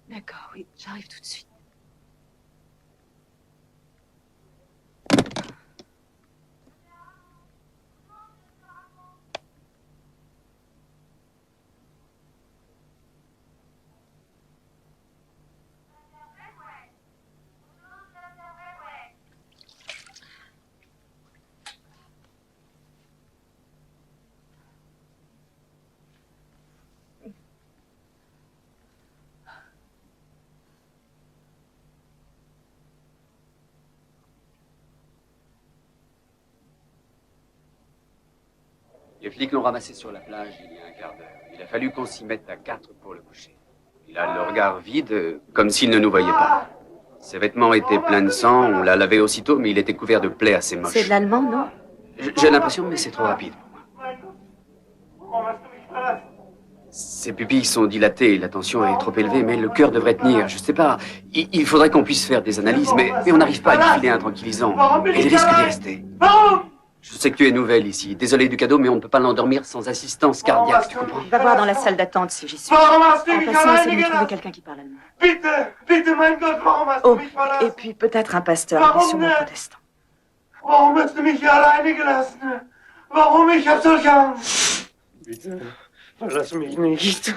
D'accord, oui, j'arrive tout de suite. Les flics l'ont ramassé sur la plage il y a un quart d'heure. Il a fallu qu'on s'y mette à 4 pour le coucher. Il a le regard vide, comme s'il ne nous voyait pas. Ses vêtements étaient pleins de sang, on l'a lavé aussitôt, mais il était couvert de plaies assez moches. C'est de l'allemand, non? J'ai l'impression, mais c'est trop rapide pour moi. Ses pupilles sont dilatées, la tension est trop élevée, mais le cœur devrait tenir. Je sais pas, il faudrait qu'on puisse faire des analyses, mais on n'arrive pas à lui filer un tranquillisant. Et il risque d'y rester. Je sais que tu es nouvelle ici. Désolé du cadeau, mais on ne peut pas l'endormir sans assistance cardiaque, tu comprends? Va voir dans la salle d'attente si j'y suis. En passant, essaie de me trouver quelqu'un qui parle allemand. Oh, et puis peut-être un pasteur, il est sûrement protestant. Warum hast du mich hier alleine gelassen? Warum? Ich hab solche Angst. Bitte, verlass mich nicht.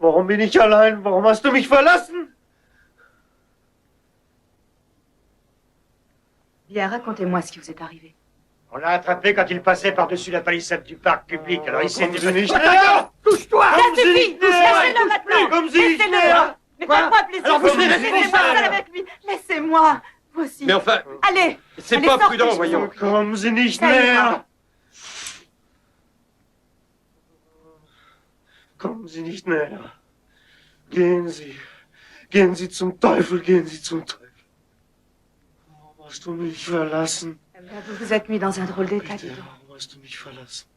Warum bin ich allein? Warum hast du mich verlassen? Bien, racontez-moi ce qui vous est arrivé. On l'a attrapé quand il passait par-dessus la palissade du parc public. Alors il s'est dit... Touche-toi! Ça suffit! Laissez-le maintenant! Comme si... Laissez-le! Mais faites-moi plaisir! Alors vous serez Laissez-moi seul avec lui! Laissez-moi! Vous aussi! Mais enfin... Allez! C'est Allez, pas sortez, prudent, voyons. Kommen Sie nicht Ça ira. näher! Kommen Sie nicht näher. Gehen Sie. Gehen Sie zum Teufel, gehen Sie zum Teufel. Warum hast du mich verlassen? Vous vous êtes mis dans un drôle d'état, dis donc. Warum hast du mich verlassen?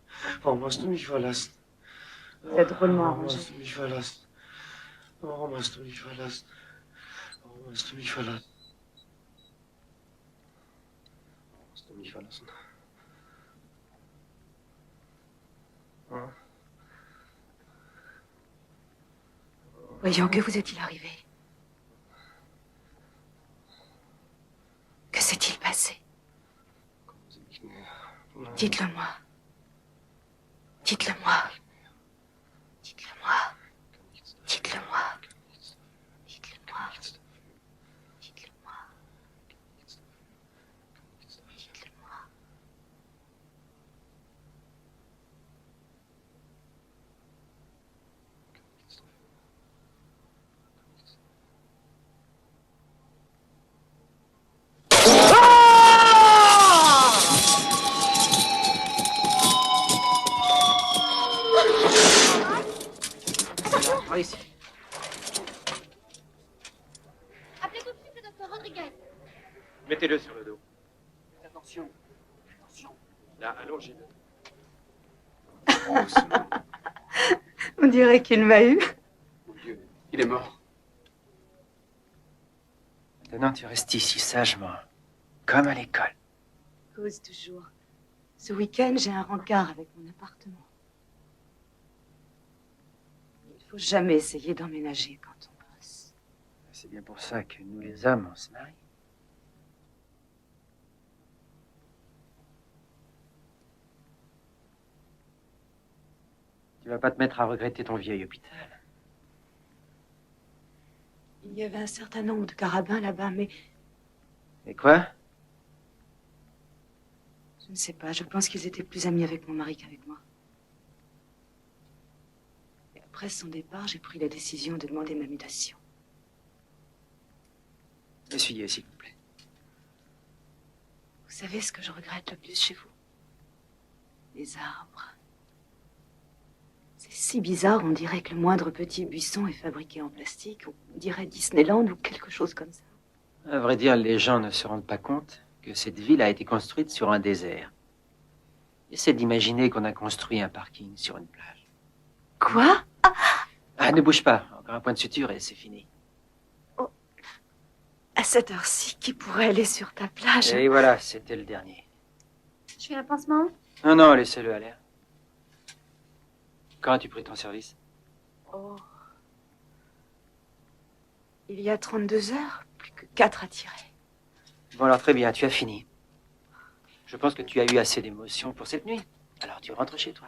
Warum hast du mich verlassen? Vous êtes drôlement Warum arrangé. hast du mich verlassen? Warum hast du mich verlassen? Warum hast du mich verlassen? Warum hast du mich verlassen? Hm? Voyons, que vous est-il arrivé? Que s'est-il passé? Dites-le-moi. Dites-le-moi. Dites-le-moi. Dites-le-moi. Dites-le-moi. Dites-le-moi. Dites-le-moi. Ici. Appelez tout de suite le docteur Rodriguez. Mettez-le sur le dos. Attention. Attention. Là, allongez-le. On dirait qu'il m'a eu. Mon Dieu, il est mort. Maintenant, tu restes ici sagement, comme à l'école. Cause toujours. Ce week-end, j'ai un rencard avec mon appartement. Il faut jamais essayer d'emménager quand on bosse. C'est bien pour ça que nous, les hommes, on se marie. Tu vas pas te mettre à regretter ton vieil hôpital. Il y avait un certain nombre de carabins là-bas, mais Et quoi? je ne sais pas. Je pense qu'ils étaient plus amis avec mon mari qu'avec moi. Et après son départ, j'ai pris la décision de demander ma mutation. Essuyez, s'il vous plaît. Vous savez ce que je regrette le plus chez vous? Les arbres. C'est si bizarre, on dirait que le moindre petit buisson est fabriqué en plastique. On dirait Disneyland ou quelque chose comme ça. À vrai dire, les gens ne se rendent pas compte que cette ville a été construite sur un désert. Essaie d'imaginer qu'on a construit un parking sur une plage. Quoi? Ah, ne bouge pas. Encore un point de suture et c'est fini. À cette heure-ci, qui pourrait aller sur ta plage? Et voilà, c'était le dernier. Je fais un pansement. Non, non, laissez-le aller. Quand as-tu pris ton service? Oh. Il y a 32 heures, plus que 4 à tirer. Bon, alors très bien, tu as fini. Je pense que tu as eu assez d'émotions pour cette nuit. Alors tu rentres chez toi.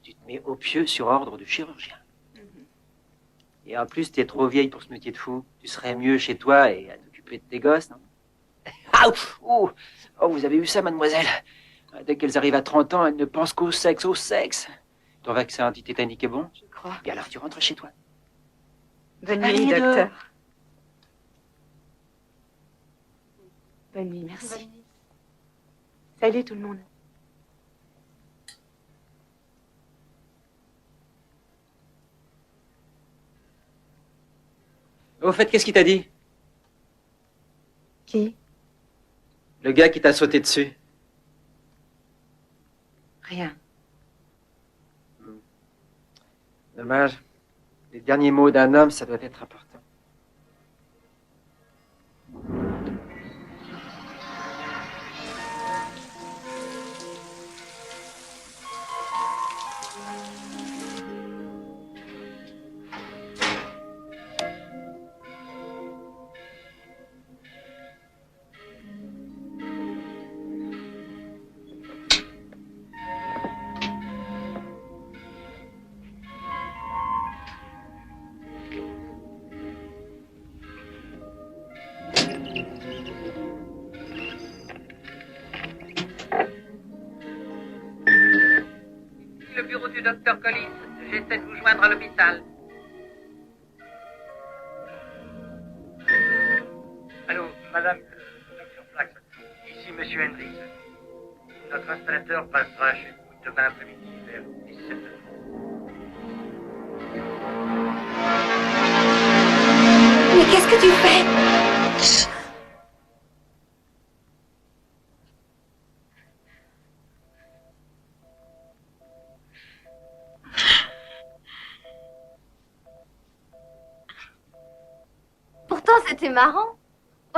Tu te mets au pieu sur ordre du chirurgien. Et en plus, tu es trop vieille pour ce métier de fou. Tu serais mieux chez toi et à t'occuper de tes gosses, non? Ah, oh, oh, vous avez vu ça, mademoiselle? Dès qu'elles arrivent à 30 ans, elles ne pensent qu'au sexe, au sexe. Ton vaccin anti-tétanique est bon? Je crois. Et alors tu rentres chez toi. Bonne Allez, nuit, Edo. docteur. Bonne nuit, merci. Salut tout le monde. Au fait, qu'est-ce qu'il t'a dit? Qui? Le gars qui t'a sauté dessus. Rien. Dommage. Les derniers mots d'un homme, ça doit être important. Le bureau du docteur Collins. J'essaie de vous joindre à l'hôpital. Allô, madame, docteur Flax. Ici, monsieur Hendricks. Notre installateur passera chez vous demain après-midi vers 17h. Mais qu'est-ce que tu fais? Pourtant, c'était marrant.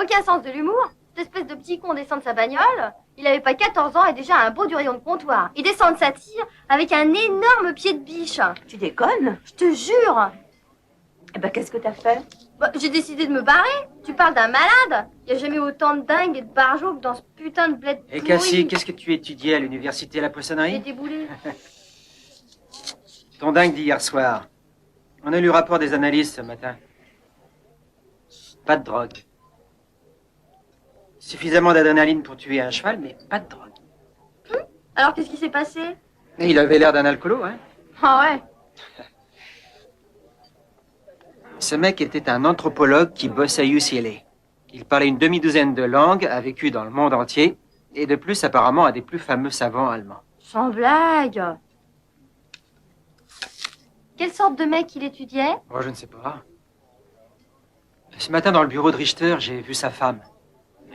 Aucun sens de l'humour. Cette espèce de petit con descend de sa bagnole. Il avait pas 14 ans et déjà un beau du rayon de comptoir. Il descend de sa tire avec un énorme pied de biche. Tu déconnes? Je te jure. Eh ben, qu'est-ce que t'as fait? Bah, j'ai décidé de me barrer. Tu parles d'un malade. Il n'y a jamais autant de dingues et de barjots que dans ce putain de bled Et pourri. Cassie, qu'est-ce que tu étudiais à l'université à la J'ai poissonnerie? déboulé. Ton dingue d'hier soir. On a lu le rapport des analystes ce matin. Pas de drogue. Suffisamment d'adrénaline pour tuer un cheval, mais pas de drogue. Alors, qu'est-ce qui s'est passé? Et il avait l'air d'un alcoolo, hein? Ah ouais. Ce mec était un anthropologue qui bosse à UCLA. Il parlait une demi-douzaine de langues, a vécu dans le monde entier, et de plus, apparemment, un des plus fameux savants allemands. Sans blague. Quelle sorte de mec il étudiait? Oh, je ne sais pas. Ce matin, dans le bureau de Richter, j'ai vu sa femme.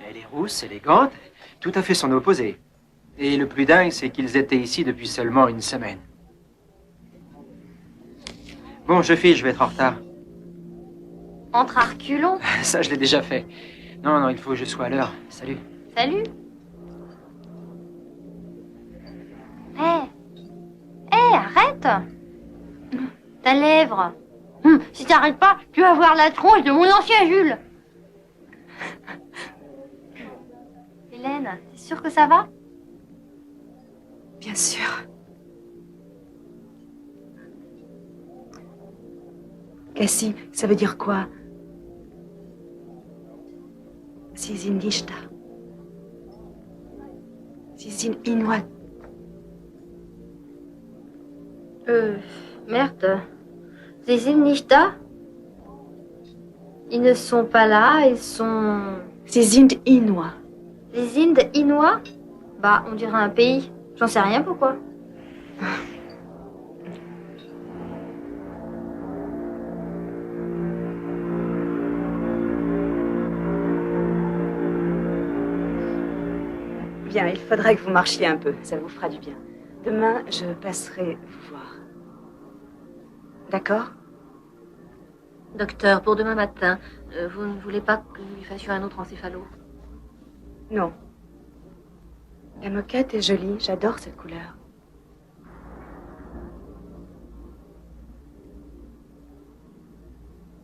Elle est rousse, élégante, tout à fait son opposé. Et le plus dingue, c'est qu'ils étaient ici depuis seulement une semaine. Bon, je file, je vais être en retard. Entre à reculons. Ça, je l'ai déjà fait. Non, non, il faut que je sois à l'heure. Salut. Salut. Hé, arrête. Ta lèvre. Si t'arrêtes pas, tu vas voir la tronche de mon ancien Jules. Hélène, t'es sûre que ça va? Bien sûr. Cassie, ça veut dire quoi? Sie sind nicht da. Sie sind inouïs. Merde. Sie sind nicht da? Ils ne sont pas là, ils sont... Sie sind inouïs. Les Indes Inouïs? Bah, on dirait un pays. J'en sais rien, pourquoi. Bien, il faudrait que vous marchiez un peu. Ça vous fera du bien. Demain, je passerai vous voir. D'accord? Docteur, pour demain matin, vous ne voulez pas que nous lui fassions un autre encéphalo? Non. La moquette est jolie. J'adore cette couleur.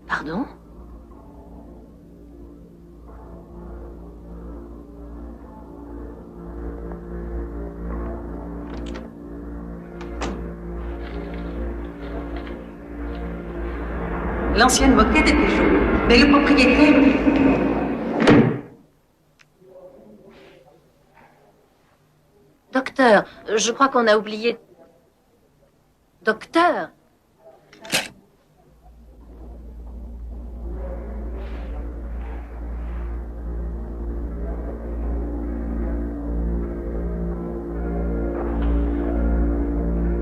Pardon? L'ancienne moquette était jaune, mais le propriétaire... Docteur, je crois qu'on a oublié... Docteur?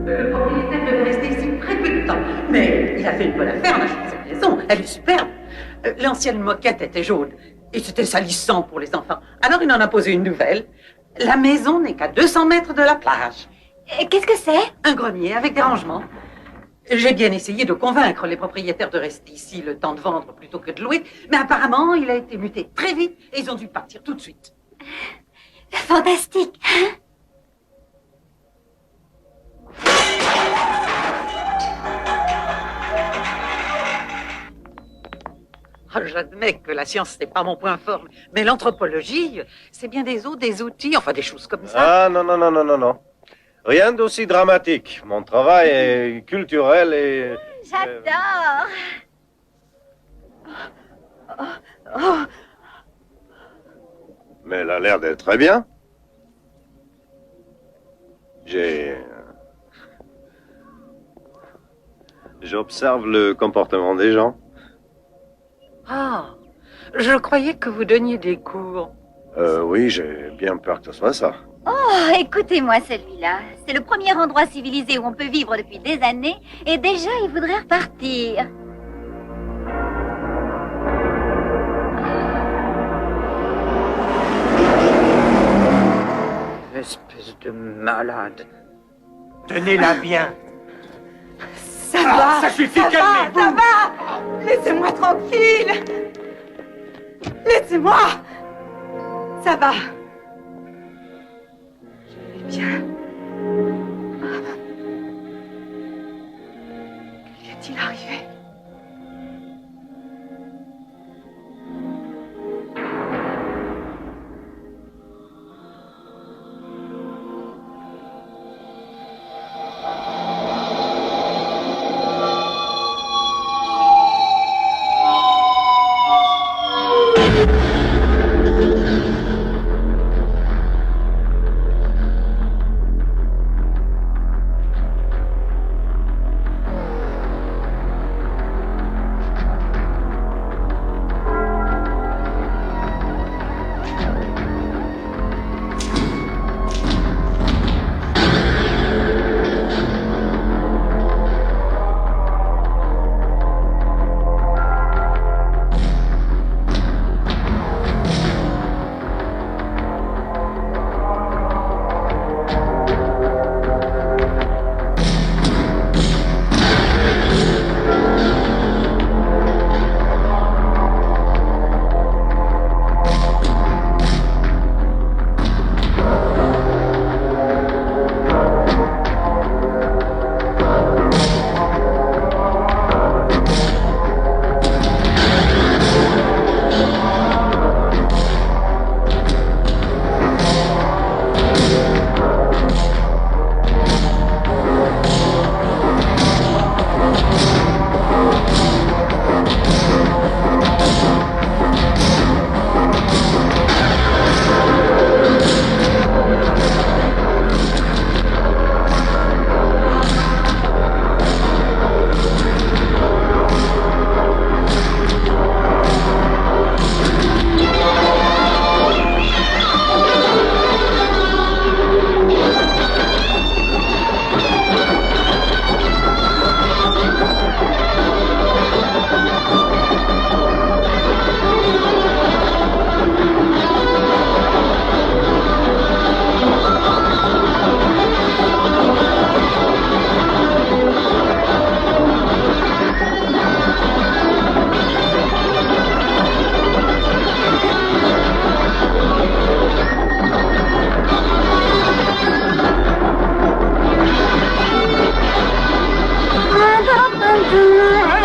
Le propriétaire devait rester ici très peu de temps. Mais il a fait une bonne affaire en achetant cette maison. Elle est superbe. L'ancienne moquette était jaune. Et c'était salissant pour les enfants. Alors il en a posé une nouvelle. La maison n'est qu'à 200 mètres de la plage. Qu'est-ce que c'est? Un grenier avec des rangements. J'ai bien essayé de convaincre les propriétaires de rester ici le temps de vendre plutôt que de louer. Mais apparemment, il a été muté très vite et ils ont dû partir tout de suite. Fantastique. Ah, j'admets que la science n'est pas mon point fort, mais l'anthropologie, c'est bien des os, des outils, enfin des choses comme ça. Ah, non, non, non, non, non, non. Rien d'aussi dramatique. Mon travail est culturel et... J'adore. Mais elle a l'air d'être très bien. J'observe le comportement des gens. Ah, je croyais que vous donniez des cours. Oui, j'ai bien peur que ce soit ça. Oh, écoutez-moi celui-là. C'est le premier endroit civilisé où on peut vivre depuis des années et déjà il voudrait repartir. Espèce de malade. Tenez-la bien. Ça va. Ça suffit, Ça calmez-vous. va. Laissez-moi tranquille. Laissez-moi. Ça va. Je vais bien. Que lui est-il arrivé?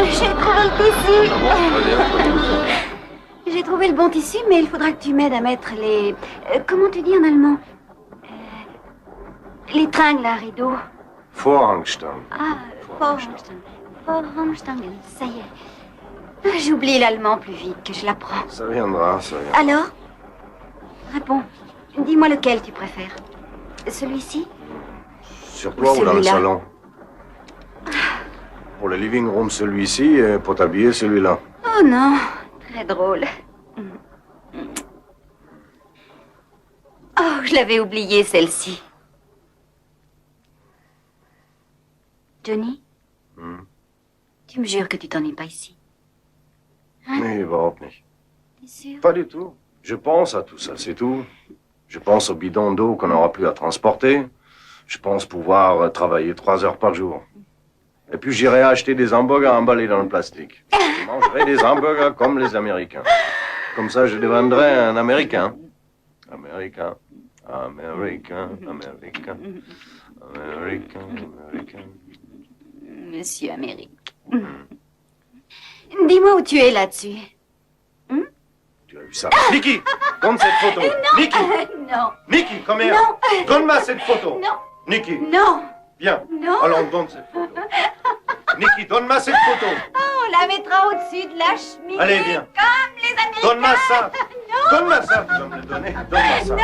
J'ai trouvé le tissu. J'ai trouvé le bon tissu, mais il faudra que tu m'aides à mettre les... comment tu dis en allemand? Les tringles à rideau. Vorhangstangen. Ah, Vorhangstangen. Vorhangstangen, ça y est. J'oublie l'allemand plus vite que je l'apprends. Ça viendra, ça viendra. Alors? Réponds. Dis-moi lequel tu préfères. Celui-ci? Sur toi ou dans le celui-là? salon? Pour le living room, celui-ci, et pour t'habiller, celui-là. Oh non, très drôle. Oh, je l'avais oublié, celle-ci. Johnny, tu me jures que tu t'ennuies pas ici? Nee, überhaupt nicht. T'es sûr? Pas du tout. Je pense à tout ça, c'est tout. Je pense au bidon d'eau qu'on n'aura plus à transporter. Je pense pouvoir travailler 3 heures par jour. Et puis j'irai acheter des hamburgers emballés dans le plastique. Je mangerai des hamburgers comme les Américains. Comme ça, je deviendrai un Américain. Américain, Américain, Américain, Américain, Américain. Monsieur Amérique. Dis-moi où tu es là-dessus. Tu as vu ça? Niki, donne cette photo. Niki, Non. Niki, come here. Non. Donne-moi cette photo. Non. Niki, Non. viens. Non. Alors, donne cette photo. Niki, donne-moi cette photo. On la mettra au-dessus de la cheminée. Allez, viens. Comme les Américains. Donne-moi ça. Non. Donne-moi ça. Tu vas me le donner. Donne-moi ça.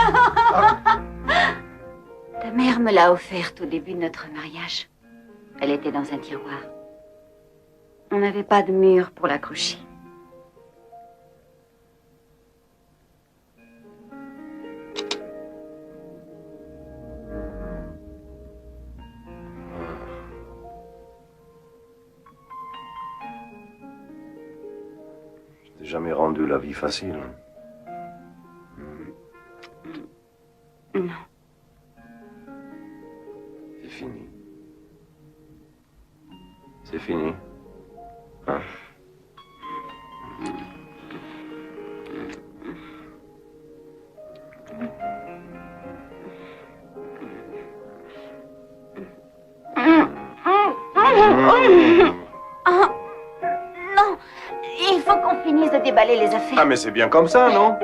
Ta mère me l'a offerte au début de notre mariage. Elle était dans un tiroir. On n'avait pas de mur pour l'accrocher. Je t'ai jamais rendu la vie facile. Non. C'est fini. C'est fini. Hein? Ah, non, il faut qu'on finisse de déballer les affaires. Ah, mais c'est bien comme ça, non?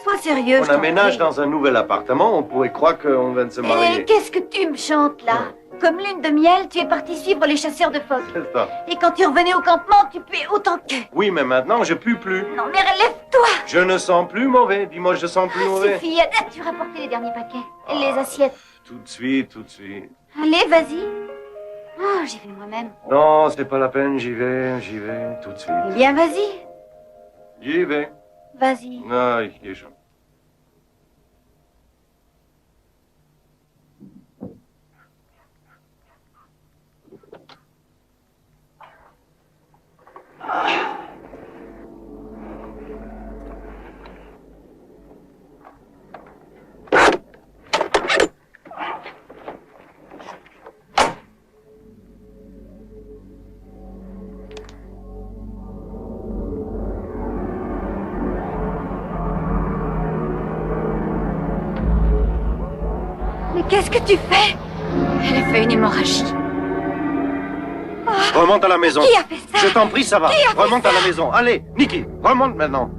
Sois sérieux, On je t'en aménage prie. dans un nouvel appartement, on pourrait croire qu'on vient de se marier. Et qu'est-ce que tu me chantes là? Comme lune de miel, tu es parti suivre les chasseurs de phoques. C'est ça. Et quand tu revenais au campement, tu puais autant qu'eux. Oui, mais maintenant, je pue plus. Non, mais relève-toi! Je ne sens plus mauvais. Dis-moi, je sens plus mauvais. Suffit, as-tu rapporté les derniers paquets? Et les assiettes? Tout de suite, tout de suite. Allez, vas-y. Oh, j'y vais moi-même. Non, c'est pas la peine, j'y vais, tout de suite. Eh bien, vas-y. J'y vais. Vas-y. Ah, ich gehe schon. Mais qu'est-ce que tu fais? Elle a fait une hémorragie. Remonte à la maison. Qui a fait ça? Je t'en prie, ça va. Qui a fait Remonte à ça? la maison. Allez, Niki, remonte maintenant.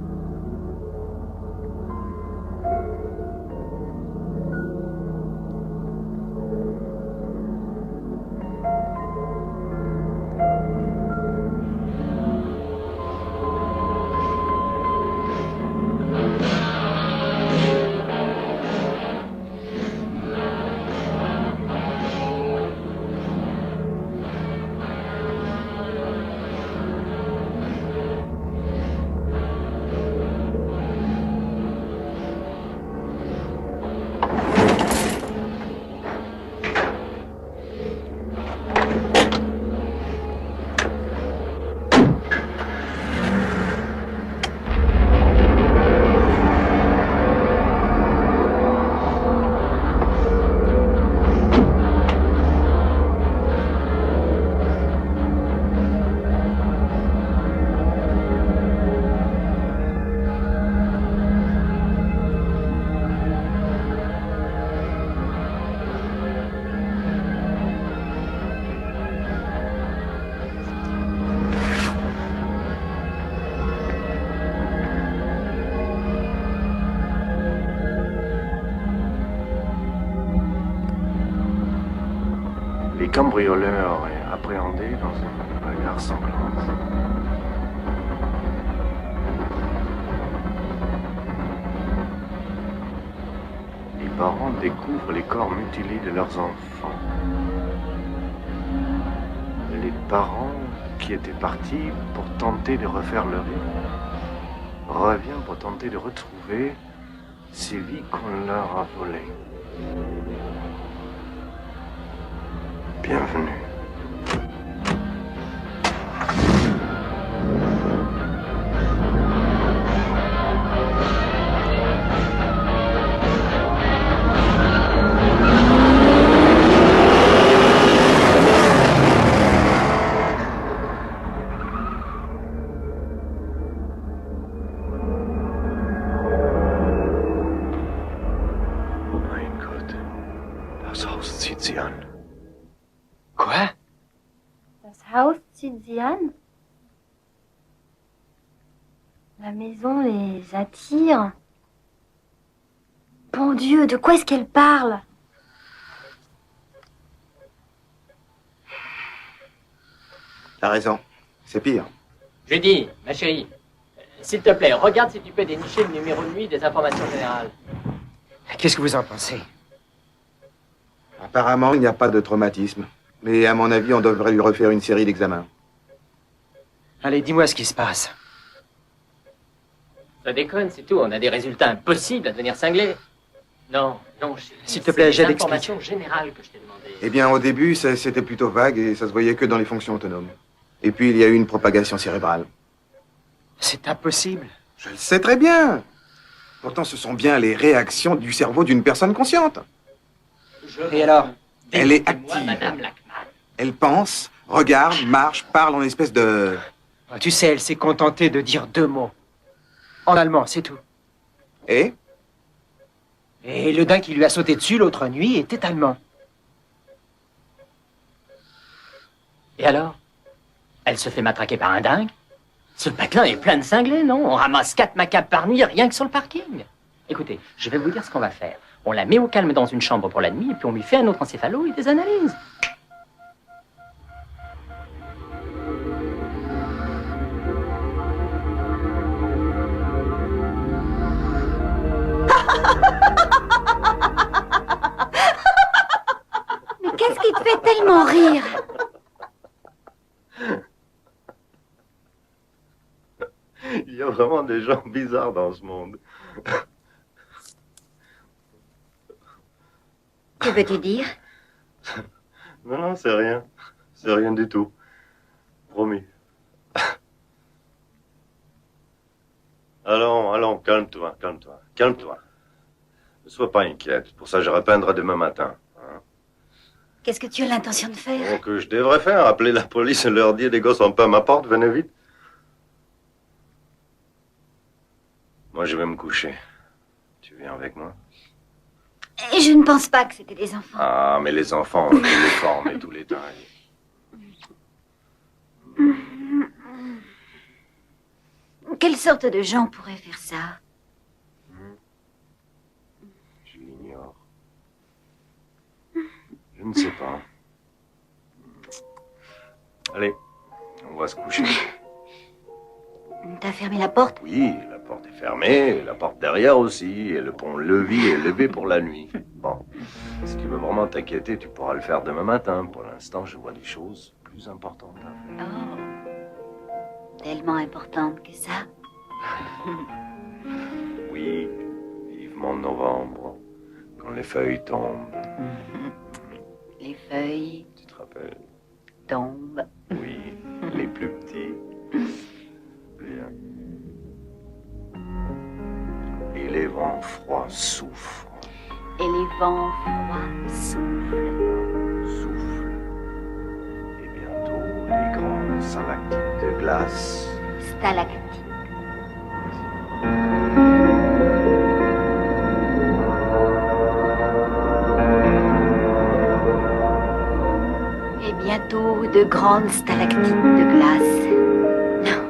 cambrioleur est appréhendé dans une bagarre sanglante. Les parents découvrent les corps mutilés de leurs enfants. Les parents qui étaient partis pour tenter de refaire leur vie reviennent pour tenter de retrouver ces vies qu'on leur a volées. Bienvenue. Quoi? Das Haus zieht sie an. La maison les attire. Bon Dieu, de quoi est-ce qu'elle parle? T'as raison. C'est pire. Judy, ma chérie, s'il te plaît, regarde si tu peux dénicher le numéro de nuit des informations générales. Qu'est-ce que vous en pensez? Apparemment, il n'y a pas de traumatisme. Mais à mon avis, on devrait lui refaire une série d'examens. Allez, dis-moi ce qui se passe. Ça déconne, c'est tout. On a des résultats impossibles à devenir cinglés. Non, non, chérie. S'il te plaît, j'ai des d'expliquer. informations générales que je t'ai demandé. Eh bien, au début, c'était plutôt vague et ça se voyait que dans les fonctions autonomes. Et puis, il y a eu une propagation cérébrale. C'est impossible. Je le sais très bien. Pourtant, ce sont bien les réactions du cerveau d'une personne consciente. Et alors? Elle est active. Madame Lackman. Elle pense, regarde, marche, parle en espèce de... Tu sais, elle s'est contentée de dire 2 mots. En allemand, c'est tout. Et le dingue qui lui a sauté dessus l'autre nuit était allemand. Et alors? Elle se fait matraquer par un dingue? Ce patelin est plein de cinglés, non? On ramasse 4 macabres par nuit, rien que sur le parking. Écoutez, je vais vous dire ce qu'on va faire. On la met au calme dans une chambre pour la nuit, et puis on lui fait un autre encéphalo et des analyses. Mais qu'est-ce qui te fait tellement rire? Il y a vraiment des gens bizarres dans ce monde. Que veux-tu dire? Non, non, c'est rien. C'est rien du tout. Promis. Allons, calme-toi, calme-toi, calme-toi. Ne sois pas inquiète. Pour ça, je répondrai demain matin. Hein. Qu'est-ce que tu as l'intention de faire? Donc, je devrais faire, appeler la police et leur dire les gosses sont pas à ma porte, venez vite. Moi, je vais me coucher. Tu viens avec moi? Et je ne pense pas que c'était des enfants. Ah, mais les enfants ont tous les formes et tous les tailles. Quelle sorte de gens pourraient faire ça? Je l'ignore. Je ne sais pas. Allez, on va se coucher. T'as fermé la porte? Oui, la porte est fermée, la porte derrière aussi, et le pont-levis est levé pour la nuit. Bon, si tu veux vraiment t'inquiéter, tu pourras le faire demain matin. Pour l'instant, je vois des choses plus importantes à faire. Oh, tellement importante que ça. Oui, vivement novembre, quand les feuilles tombent. Les feuilles Tu te rappelles? tombent. Oui, les plus petits. Bien. Et les vents froids souffrent. Et les vents froids soufflent. Soufflent. Et bientôt, les grands stalactites de glace. Stalactites. Et bientôt, de grandes stalactites de glace. Non.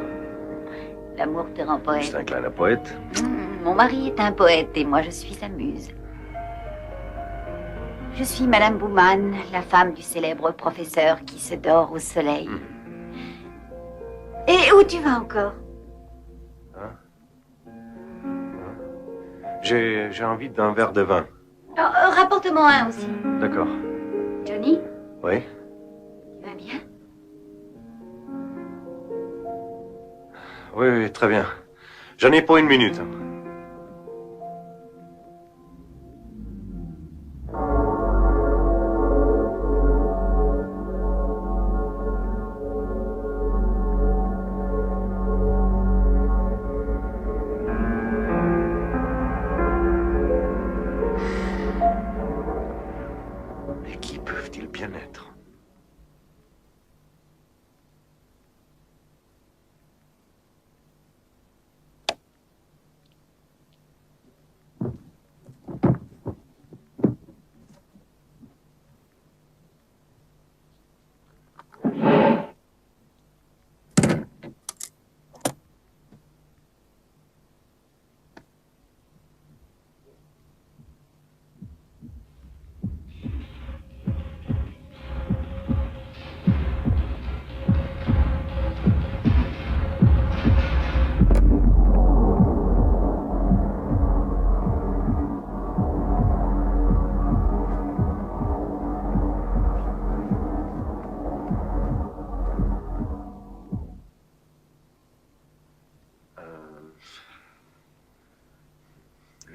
L'amour te rend poète. C'est un clin à poète. Mon mari est un poète et moi je suis sa muse. Je suis Madame Bouman, la femme du célèbre professeur qui se dort au soleil. Et où tu vas encore? J'ai envie d'un verre de vin. Rapporte-moi un aussi. D'accord. Johnny, Oui? tu vas bien? Oui, oui, très bien. J'en ai pour 1 minute. Mais qui peuvent-ils bien être?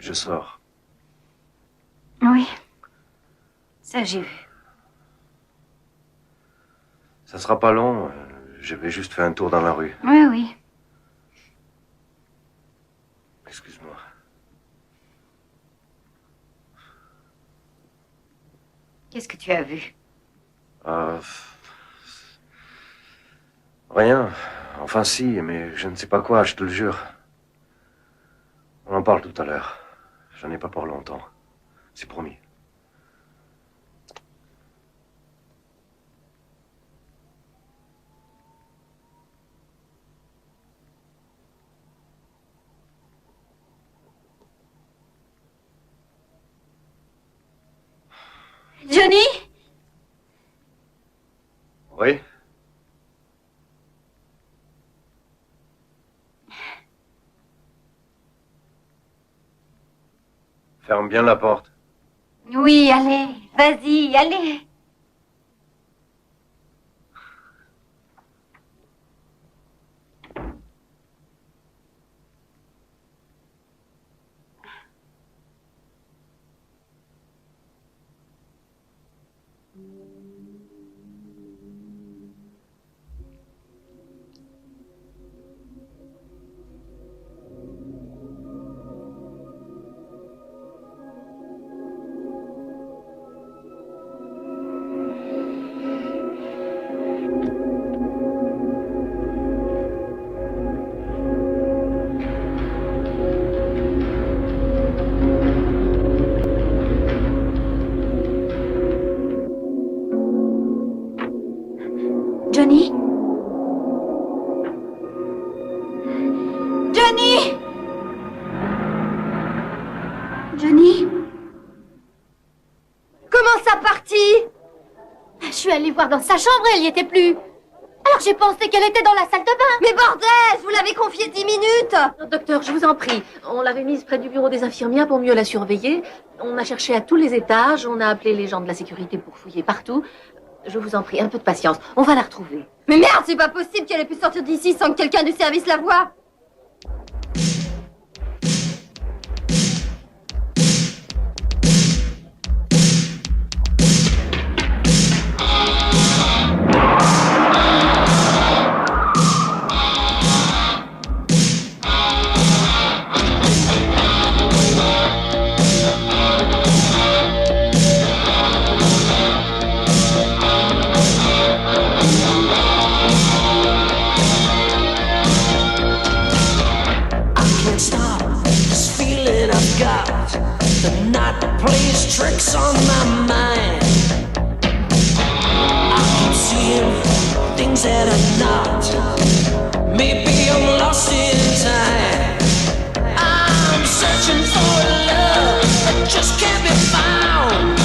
Je sors. Oui. Ça, j'ai vu. Ça sera pas long. Je vais juste faire un tour dans la rue. Oui, oui. Excuse-moi. Qu'est-ce que tu as vu? Rien. Enfin, si, mais je ne sais pas quoi, je te le jure. On en parle tout à l'heure. J'en ai pas pour longtemps. C'est promis. Johnny? Oui? Ferme bien la porte. Oui, allez. Vas-y, allez. Johnny? Johnny? Johnny? Comment ça partit? Je suis allée voir dans sa chambre et elle n'y était plus. Alors j'ai pensé qu'elle était dans la salle de bain. Mais bordel, je vous l'avais confiée 10 minutes. Docteur, je vous en prie. On l'avait mise près du bureau des infirmières pour mieux la surveiller. On a cherché à tous les étages. On a appelé les gens de la sécurité pour fouiller partout. Je vous en prie, un peu de patience. On va la retrouver. Mais merde, c'est pas possible qu'elle ait pu sortir d'ici sans que quelqu'un du service la voie. Tricks on my mind. I keep seeing things that are not. Maybe I'm lost in time. I'm searching for a love that just can't be found.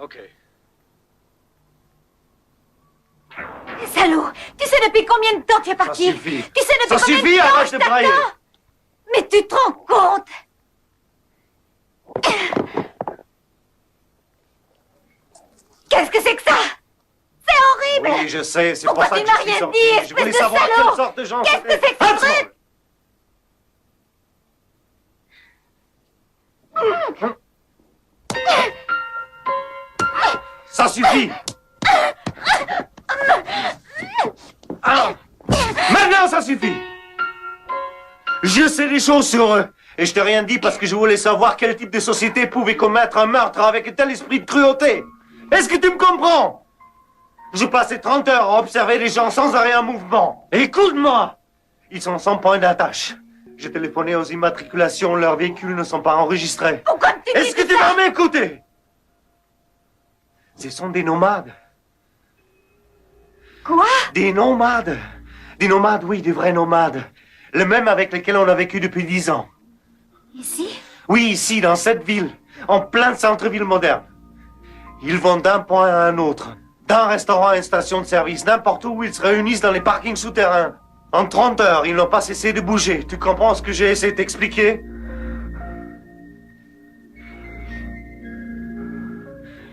Ok. Salaud! Tu sais depuis combien de temps tu es parti? Ça suffit. Tu sais depuis Ça combien suffit, de temps arrête je de brailler. t'attends? Mais tu te rends compte? Qu'est-ce que c'est que ça? C'est horrible! Oui, je sais, c'est Pourquoi pour ça tu que m'as je suis rien sorti. dit, Je espèce voulais de savoir salaud! quelle sorte de gens Qu'est-ce c'était. que c'est que ce truc? Ça suffit. Alors, maintenant ça suffit. Je sais des choses sur eux. Et je t'ai rien dit parce que je voulais savoir quel type de société pouvait commettre un meurtre avec un tel esprit de cruauté. Est-ce que tu me comprends? Je passais 30 heures à observer les gens sans arrêt en mouvement. Écoute-moi. Ils sont sans point d'attache. J'ai téléphoné aux immatriculations, leurs véhicules ne sont pas enregistrés. Pourquoi tu dis Est-ce que tu vas m'écouter? Ce sont des nomades. Quoi? Des nomades. Des nomades, oui, des vrais nomades. Les mêmes avec lesquels on a vécu depuis 10 ans. Ici? Oui, ici, dans cette ville, en plein centre-ville moderne. Ils vont d'un point à un autre, d'un restaurant à une station de service, n'importe où ils se réunissent dans les parkings souterrains. En 30 heures, ils n'ont pas cessé de bouger. Tu comprends ce que j'ai essayé de t'expliquer?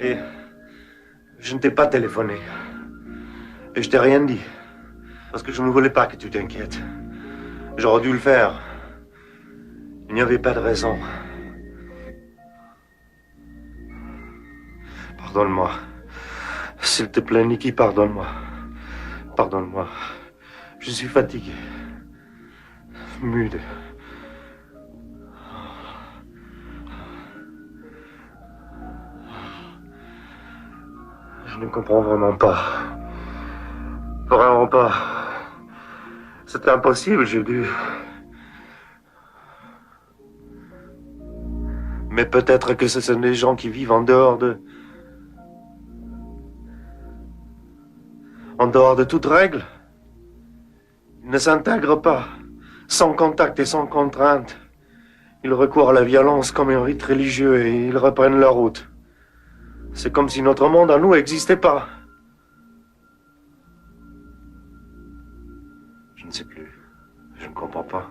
Et je ne t'ai pas téléphoné. Et je t'ai rien dit. Parce que je ne voulais pas que tu t'inquiètes. J'aurais dû le faire. Il n'y avait pas de raison. Pardonne-moi. S'il te plaît, Nikki, pardonne-moi. Pardonne-moi. Je suis fatigué. Mude. Je ne comprends vraiment pas. Vraiment pas. C'était impossible, j'ai dû... Mais peut-être que ce sont des gens qui vivent en dehors de toute règle. Ils ne s'intègrent pas, sans contact et sans contrainte. Ils recourent à la violence comme un rite religieux et ils reprennent leur route. C'est comme si notre monde à nous n'existait pas. Je ne sais plus. Je ne comprends pas.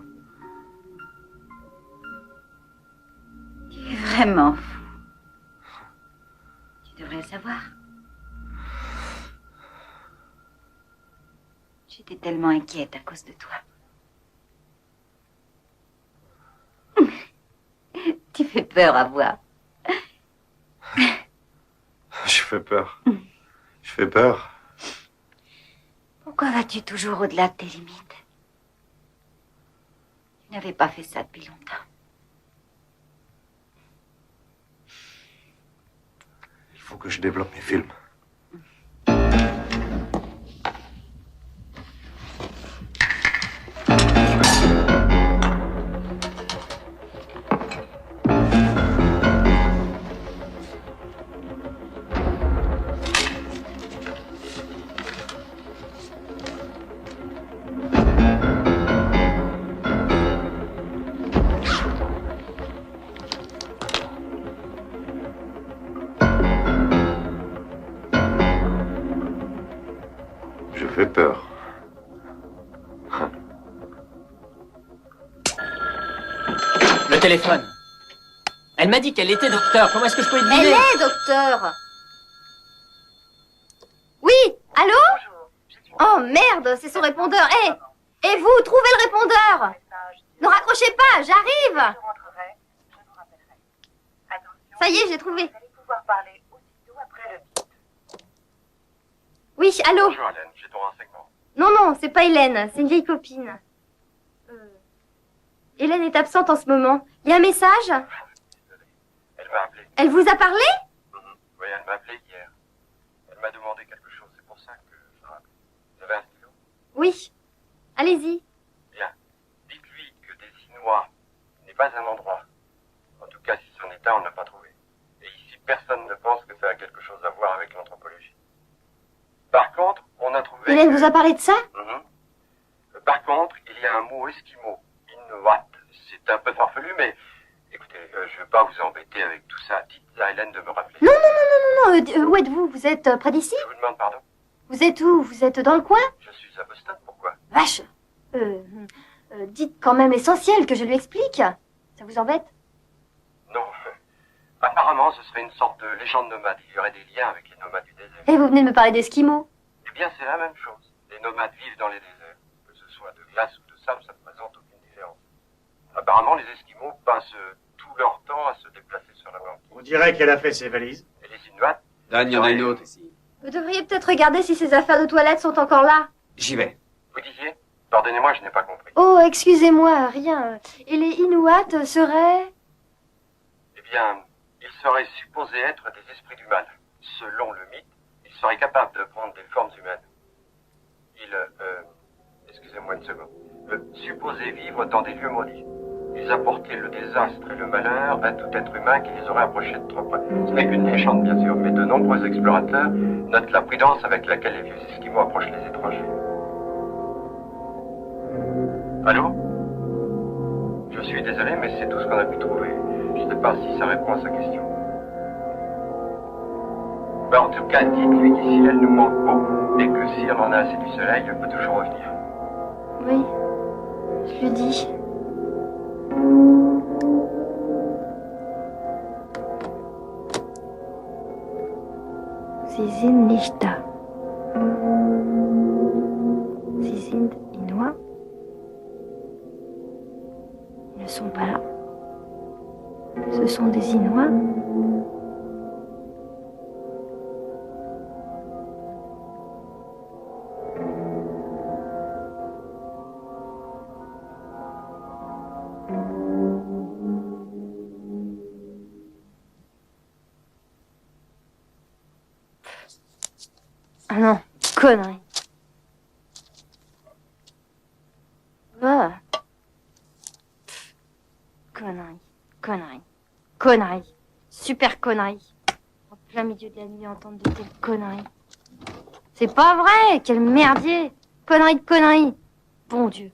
Tu es vraiment fou. Tu devrais le savoir. J'étais tellement inquiète à cause de toi. Tu fais peur à voir. Je fais peur. Je fais peur. Pourquoi vas-tu toujours au-delà de tes limites? Tu n'avais pas fait ça depuis longtemps. Il faut que je développe mes films. Je fais peur. Le téléphone. Elle m'a dit qu'elle était docteur. Comment est-ce que je peux deviner? Elle est docteur. Oui, allô? Oh merde, c'est son répondeur. Et vous, trouvez le répondeur. Ne raccrochez pas, j'arrive. Ça y est, j'ai trouvé. Oui, allô? Bonjour Hélène, j'ai ton renseignement. Non, c'est pas Hélène, c'est une vieille copine. Hélène est absente en ce moment. Il y a un message? Elle m'a appelé. Elle vous a parlé? Oui, elle m'a appelé hier. Elle m'a demandé quelque chose, c'est pour ça que je rappelle. Vous avez un stylo? Oui. Allez-y. Bien. Dites-lui que Dessinois n'est pas un endroit. En tout cas, si c'en est un, on n'a pas trouvé. Et ici, personne ne pense que ça a quelque chose à voir avec l'anthropologie. Par contre, on a trouvé... Hélène vous a parlé de ça? Par contre, il y a un mot esquimau, Inuit. C'est un peu farfelu, mais Écoutez, je vais pas vous embêter avec tout ça. Dites à Hélène de me rappeler. Non, non, non, non, non, non. Où êtes-vous? Vous êtes près d'ici? Je vous demande pardon. Vous êtes où? Vous êtes dans le coin? Je suis à Boston, pourquoi? Vache. Dites quand même l'essentiel, que je lui explique. Ça vous embête? Non. Apparemment, ce serait une sorte de légende nomade. Il y aurait des liens avec les nomades du désert. Et vous venez de me parler d'Esquimaux. Eh bien, c'est la même chose. Les nomades vivent dans les déserts. Que ce soit de glace ou de sable, ça ne présente aucune différence. Apparemment, les Esquimaux passent tout leur temps à se déplacer sur la banquise. On dirait qu'elle a fait ses valises. Et les Inuits? Dan, il y en a une autre ici. Vous devriez peut-être regarder si ces affaires de toilette sont encore là. J'y vais. Vous disiez? Pardonnez-moi, je n'ai pas compris. Oh, excusez-moi, rien. Et les Inuits seraient... Eh bien, ils seraient supposés être des esprits du mal. Selon le mythe, ils seraient capables de prendre des formes humaines. Ils, excusez-moi une seconde, supposaient vivre dans des lieux maudits. Ils apportaient le désastre et le malheur à tout être humain qui les aurait approchés de trop près. Ce n'est qu'une légende, bien sûr, mais de nombreux explorateurs notent la prudence avec laquelle les vieux Esquimaux approchent les étrangers. Allô? Je suis désolé, mais c'est tout ce qu'on a pu trouver. Je ne sais pas si ça répond à sa question. Ben, en tout cas, dites-lui qu'ici, elle nous manque beaucoup, et que si on en a assez du soleil, elle peut toujours revenir. Oui, je lui dis. Sie sind nicht da. Sie sind Inuits. Ils ne sont pas là. Ce sont des Inuits. Ah non, connerie. Ah. Connerie, connerie, connerie, super connerie. En plein milieu de la nuit, entendre de telles conneries. C'est pas vrai, quel merdier. Connerie de connerie. Bon Dieu.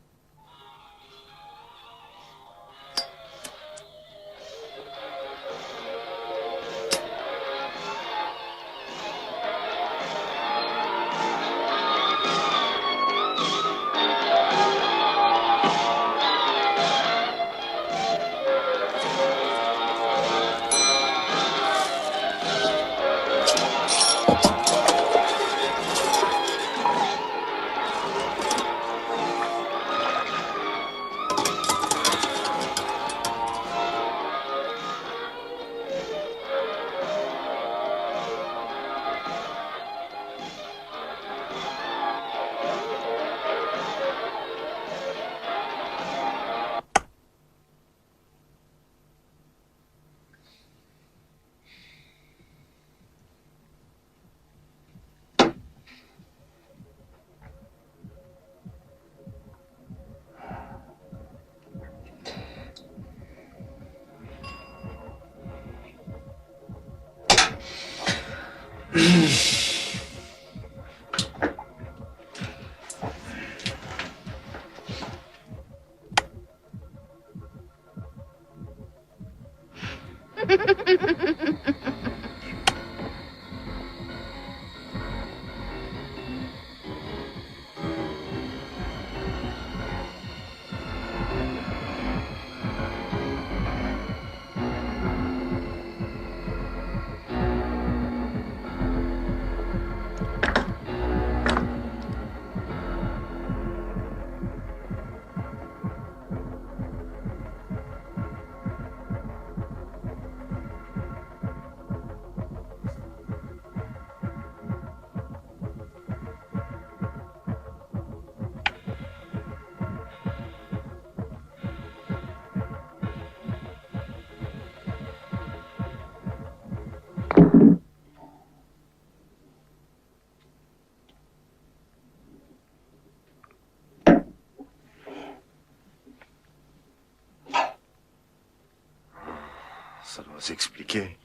Ça doit s'expliquer.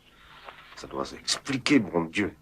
Ça doit s'expliquer, bon Dieu.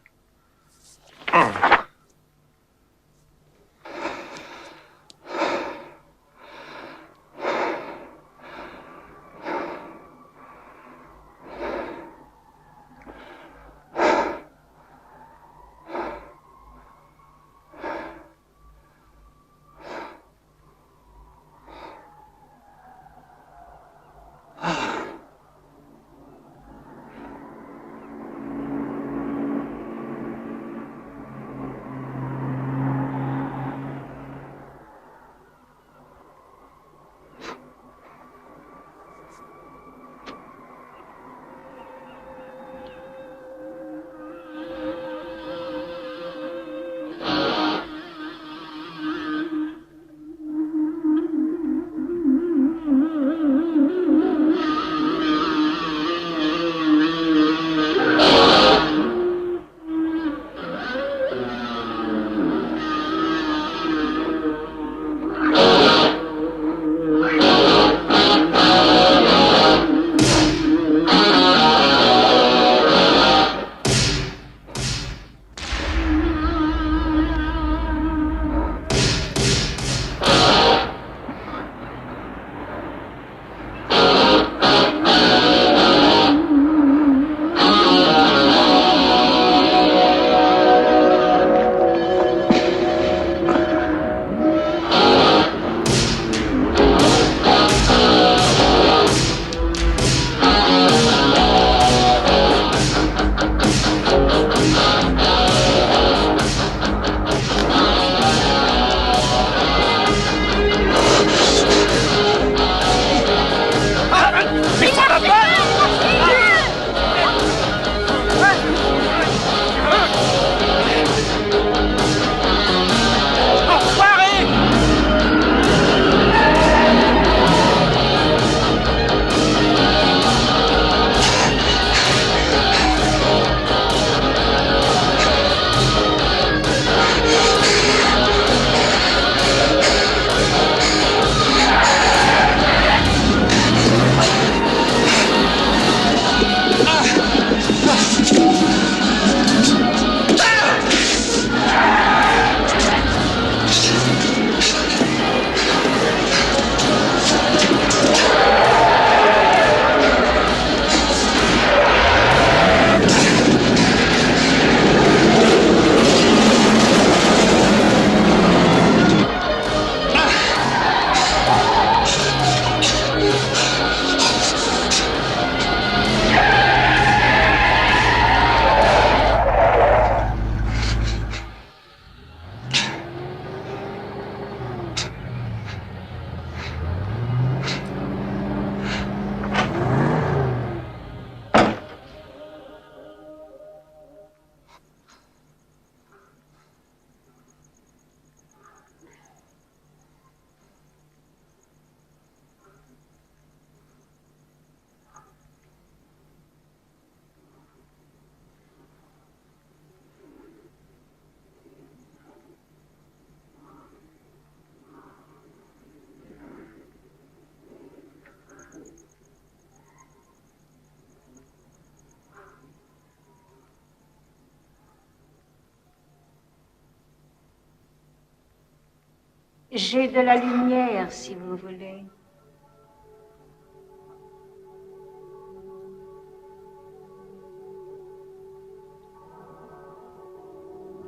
J'ai de la lumière, si vous voulez.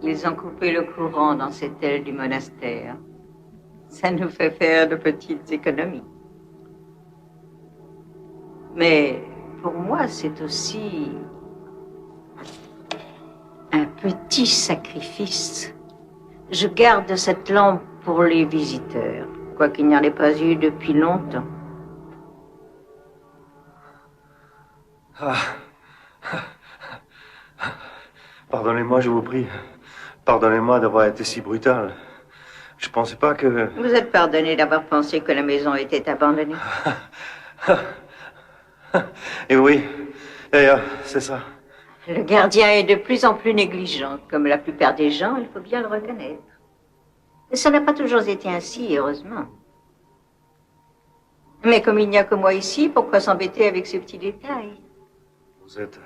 Ils ont coupé le courant dans cette aile du monastère. Ça nous fait faire de petites économies. Mais pour moi, c'est aussi un petit sacrifice. Je garde cette lampe pour les visiteurs, quoiqu'il n'y en ait pas eu depuis longtemps. Pardonnez-moi, je vous prie. Pardonnez-moi d'avoir été si brutal. Je pensais pas que... Vous êtes pardonné d'avoir pensé que la maison était abandonnée. Et oui, d'ailleurs, c'est ça. Le gardien est de plus en plus négligent, comme la plupart des gens, il faut bien le reconnaître. Et ça n'a pas toujours été ainsi, heureusement. Mais comme il n'y a que moi ici, pourquoi s'embêter avec ces petits détails? Vous êtes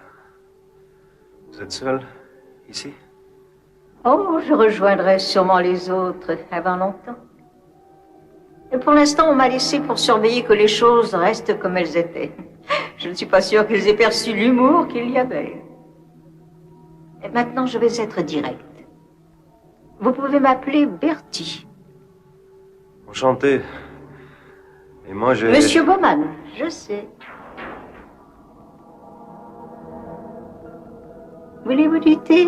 seul, ici? Oh, je rejoindrai sûrement les autres avant longtemps. Et pour l'instant, on m'a laissé pour surveiller que les choses restent comme elles étaient. Je ne suis pas sûre qu'ils aient perçu l'humour qu'il y avait. Et maintenant, je vais être direct. Vous pouvez m'appeler Bertie. Enchanté. Et moi, je... Monsieur Bowman, je sais. Voulez-vous du thé?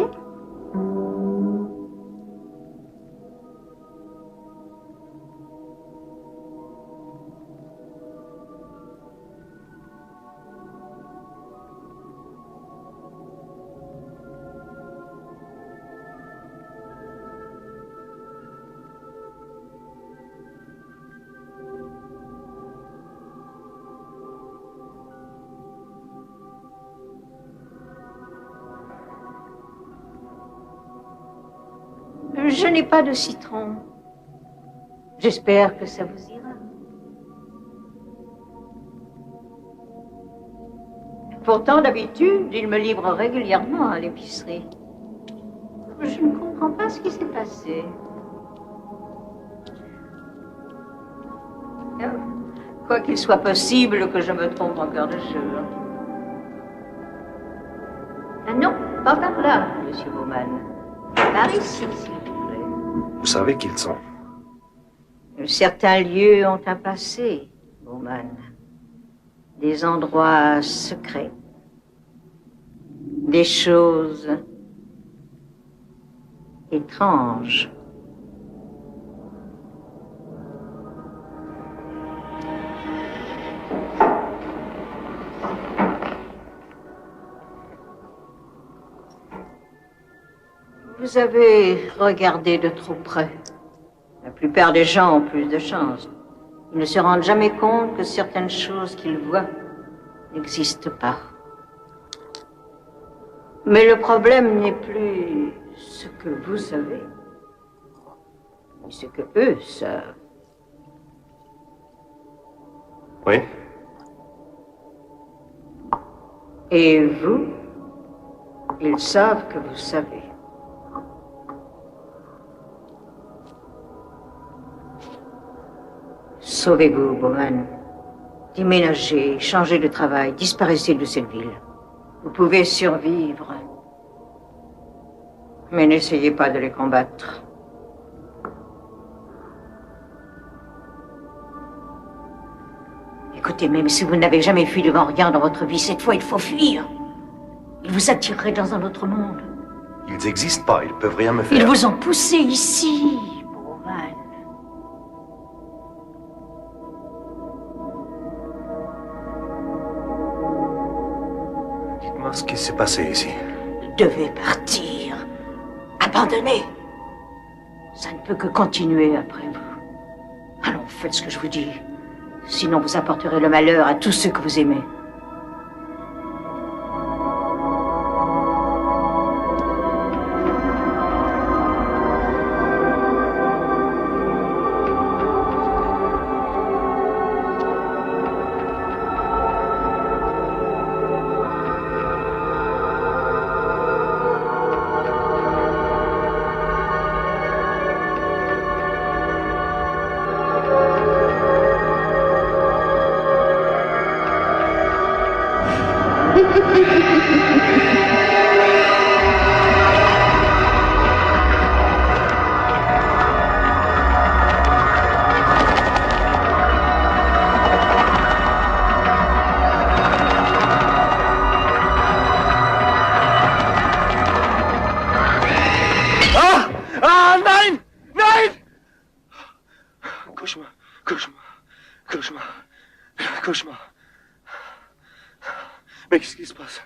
Je n'ai pas de citron. J'espère que ça vous ira. Pourtant, d'habitude, il me livre régulièrement à l'épicerie. Je ne comprends pas ce qui s'est passé. Quoi qu'il soit possible que je me trompe encore de jour. Ah non, pas par là, monsieur Bowman. Par ici, s'il vous plaît. Vous savez qui ils sont? Certains lieux ont un passé, Bowman. Des endroits secrets. Des choses étranges. Vous avez regardé de trop près. La plupart des gens ont plus de chance. Ils ne se rendent jamais compte que certaines choses qu'ils voient n'existent pas. Mais le problème n'est plus ce que vous savez, mais ce que eux savent. Oui. Et vous, ils savent que vous savez. Sauvez-vous, Bowman. Déménagez, changez de travail, disparaissez de cette ville. Vous pouvez survivre. Mais n'essayez pas de les combattre. Écoutez, même si vous n'avez jamais fui devant rien dans votre vie, cette fois il faut fuir. Ils vous attireraient dans un autre monde. Ils n'existent pas, ils peuvent rien me faire. Ils vous ont poussé ici, Bowman. Dites-moi ce qui s'est passé ici. Vous devez partir. Abandonnez. Ça ne peut que continuer après vous. Allons, faites ce que je vous dis. Sinon, vous apporterez le malheur à tous ceux que vous aimez. Ah, nein! Nein! Cauchemar, Cauchemar, Cauchemar, Cauchemar. Mais qu'est-ce qui se passe?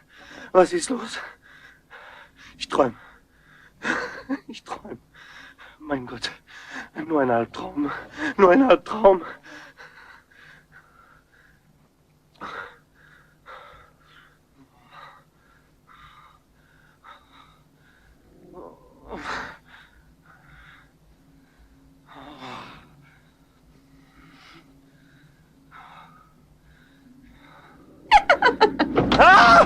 Was ist los? Ich träume. Ich träume. Mein Gott, nur ein Albtraum. Nur ein Albtraum. Ah!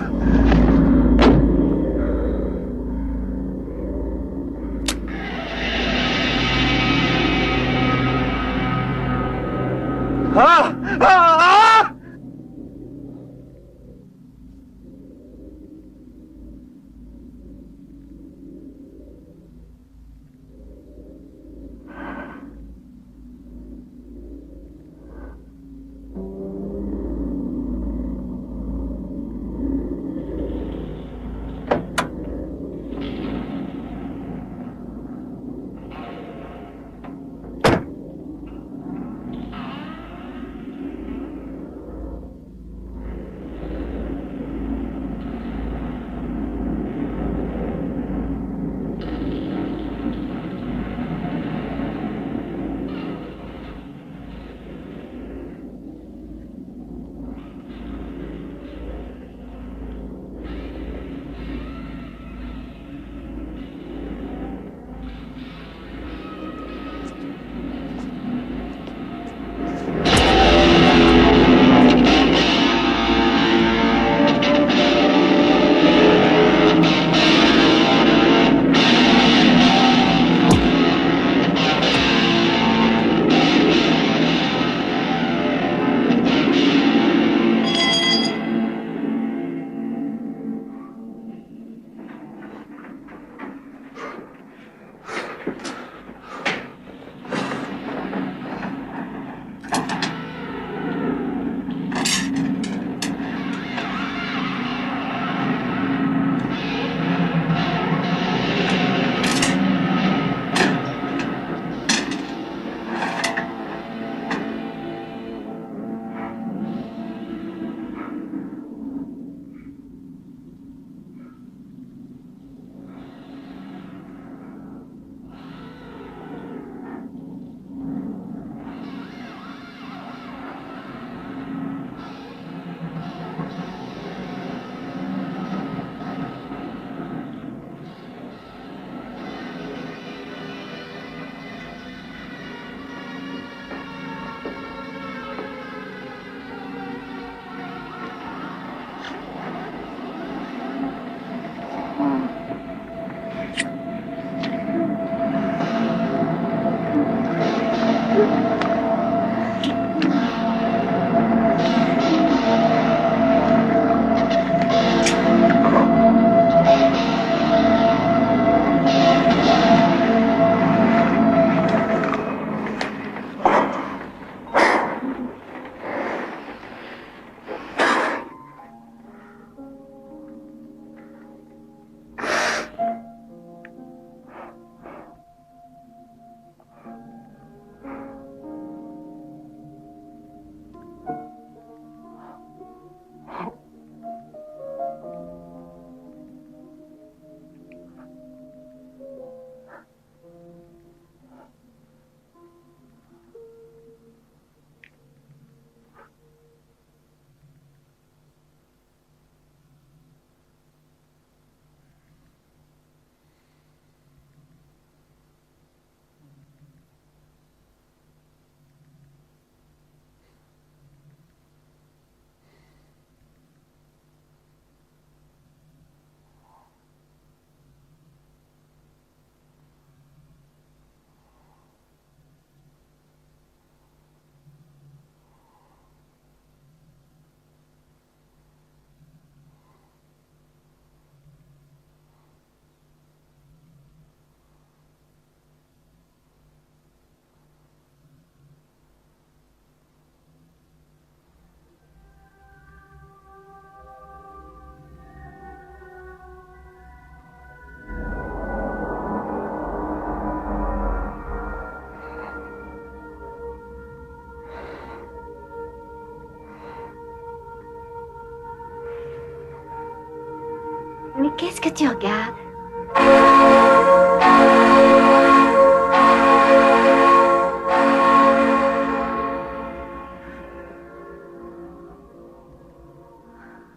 Qu'est-ce que tu regardes?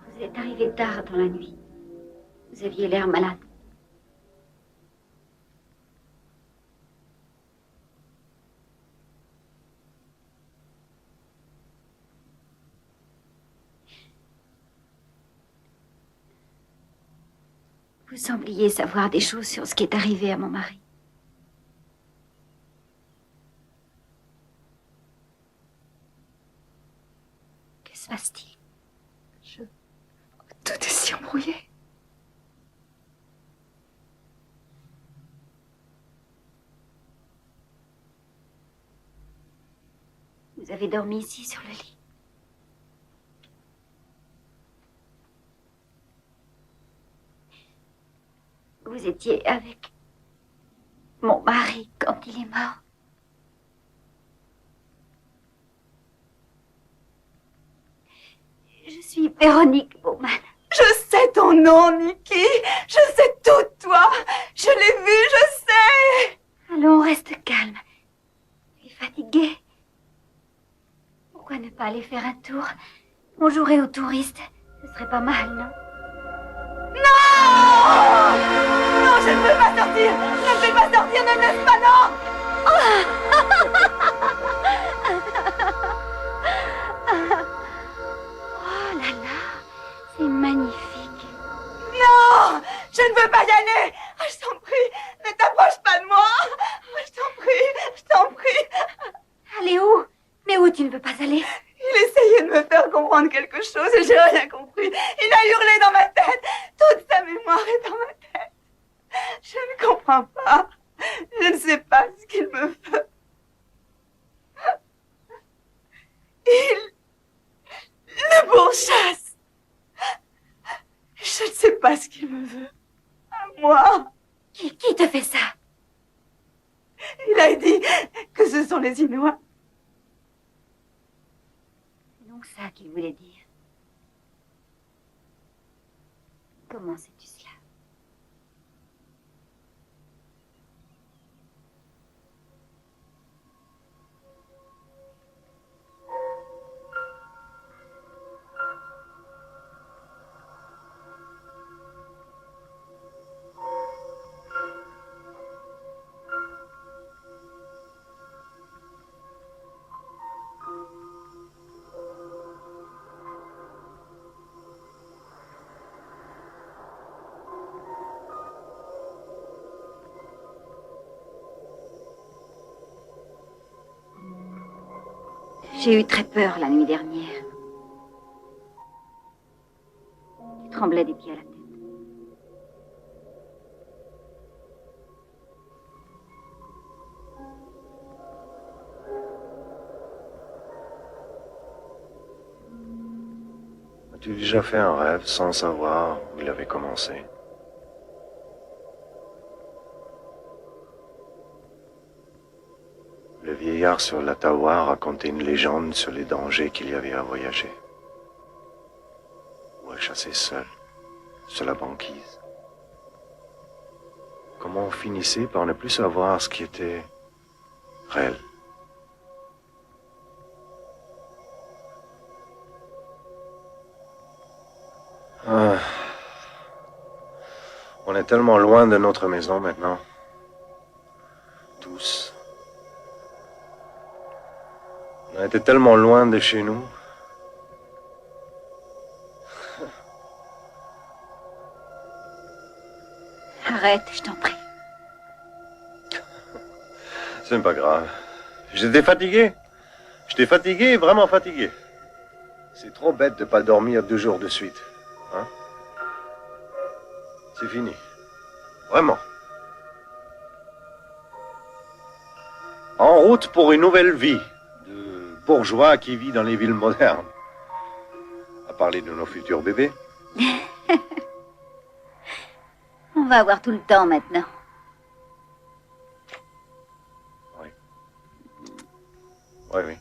Vous êtes arrivé tard dans la nuit. Vous aviez l'air malade. Vous sembliez savoir des choses sur ce qui est arrivé à mon mari. Que se passe-t-il? Tout est si embrouillé. Vous avez dormi ici sur le lit. Vous étiez avec mon mari quand il est mort. Je suis Véronique Bowman. Je sais ton nom, Nikki. Je sais tout de toi. Je l'ai vu, je sais. Allons, reste calme. Tu es fatiguée. Pourquoi ne pas aller faire un tour? On jouerait aux touristes. Ce serait pas mal, non? Non! Non, je ne veux pas sortir. Je ne vais pas sortir, ne me laisse pas, non! Oh là là, c'est magnifique. Non! Je ne veux pas y aller. Oh, je t'en prie, ne t'approche pas de moi. Oh, je t'en prie, je t'en prie. Allez où? Mais où tu ne veux pas aller? Il essayait de me faire comprendre quelque chose et j'ai rien compris. Il a hurlé dans ma tête. Toute sa mémoire est dans ma tête. Je ne comprends pas. Je ne sais pas ce qu'il me veut. Il le pourchasse. Je ne sais pas ce qu'il me veut. À moi. Qui te fait ça? Il a dit que ce sont les Inuits. C'est donc ça qu'il voulait dire. Comment sais-tu cela? J'ai eu très peur la nuit dernière. Tu tremblais des pieds à la tête. As-tu déjà fait un rêve sans savoir où il avait commencé? Le vieillard sur l'Ottawa racontait une légende sur les dangers qu'il y avait à voyager. Ou à chasser seul, sur la banquise. Comment on finissait par ne plus savoir ce qui était réel. Ah. On est tellement loin de notre maison maintenant. Tous. On était tellement loin de chez nous. Arrête, je t'en prie. C'est pas grave. J'étais fatigué. J'étais fatigué, vraiment fatigué. C'est trop bête de pas dormir 2 jours de suite. Hein? C'est fini. Vraiment. En route pour une nouvelle vie de bourgeois qui vit dans les villes modernes. À parler de nos futurs bébés. On va avoir tout le temps maintenant. Oui, oui.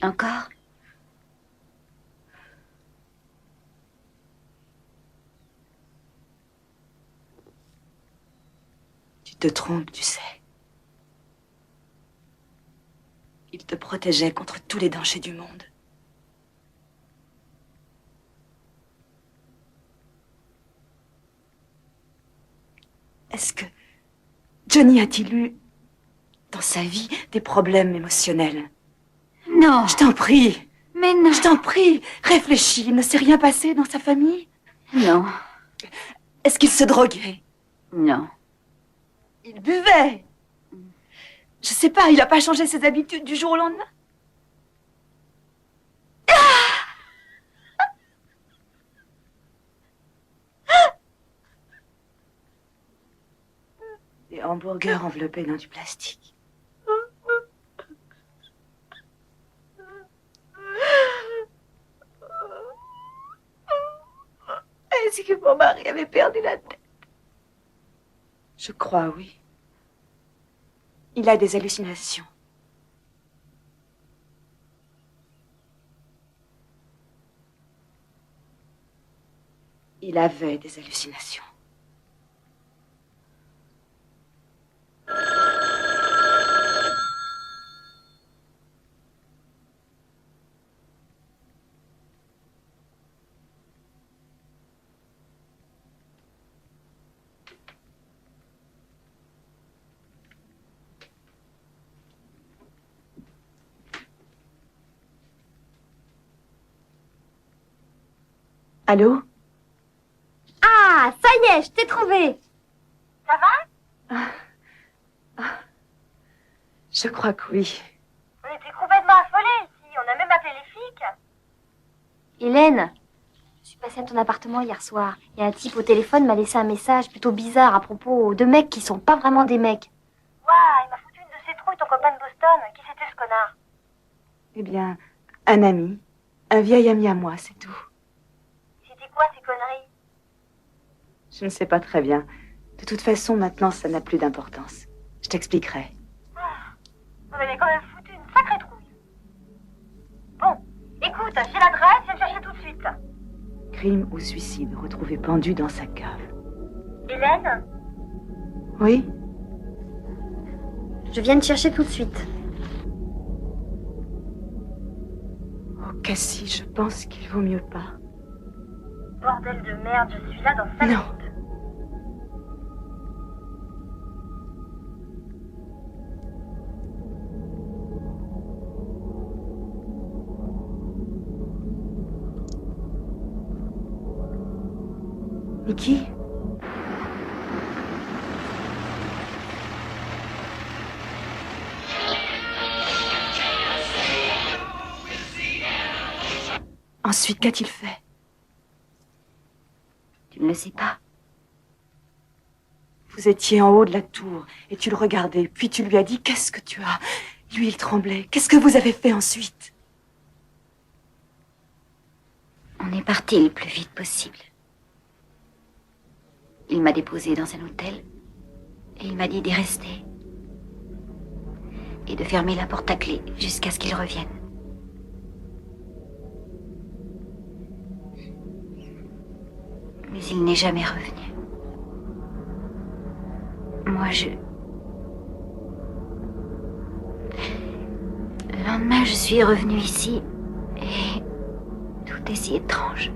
Encore? Tu te trompes, tu sais. Il te protégeait contre tous les dangers du monde. Est-ce que Johnny a-t-il eu, dans sa vie, des problèmes émotionnels? Non. Je t'en prie. Mais non. Je t'en prie. Réfléchis. Il ne s'est rien passé dans sa famille? Non. Est-ce qu'il se droguait? Non. Il buvait. Je sais pas, il n'a pas changé ses habitudes du jour au lendemain? Des hamburgers enveloppés dans du plastique. Est-ce que mon mari avait perdu la tête? Je crois, oui. Il a des hallucinations. Il avait des hallucinations. Allô? Ah, ça y est, je t'ai trouvé. Ça va? Je crois que oui. On était complètement affolés ici. On a même appelé les flics. Hélène, je suis passée à ton appartement hier soir. Et un type au téléphone m'a laissé un message plutôt bizarre à propos de mecs qui sont pas vraiment des mecs. Ouah, il m'a foutu une de ses trouilles, ton copain de Boston. Qui c'était ce connard? Eh bien, un ami. Un vieil ami à moi, c'est tout. C'était quoi ces conneries? Je ne sais pas très bien. De toute façon, maintenant, ça n'a plus d'importance. Je t'expliquerai. Vous m'avez quand même foutu une sacrée trouille. Bon, écoute, j'ai l'adresse, viens me chercher tout de suite. Crime ou suicide retrouvé pendu dans sa cave. Hélène? Oui? Je viens te chercher tout de suite. Oh, Cassie, je pense qu'il vaut mieux pas. Bordel de merde, je suis là dans 5 minutes. Mickey? Ensuite, qu'a-t-il fait? Tu ne le sais pas. Vous étiez en haut de la tour et tu le regardais, puis tu lui as dit « Qu'est-ce que tu as ?» Lui, il tremblait. Qu'est-ce que vous avez fait ensuite? On est parti le plus vite possible. Il m'a déposée dans un hôtel et il m'a dit d'y rester et de fermer la porte à clé jusqu'à ce qu'il revienne. Mais il n'est jamais revenu. Moi, Le lendemain, je suis revenue ici et tout est si étrange.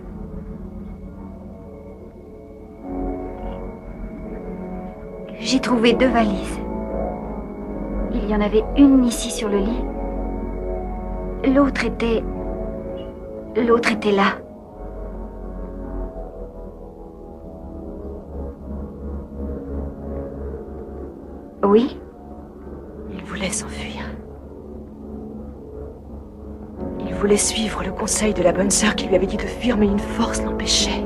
J'ai trouvé 2 valises. Il y en avait une ici sur le lit. L'autre était là. Oui? Il voulait s'enfuir. Il voulait suivre le conseil de la bonne sœur qui lui avait dit de fuir, mais une force l'empêchait.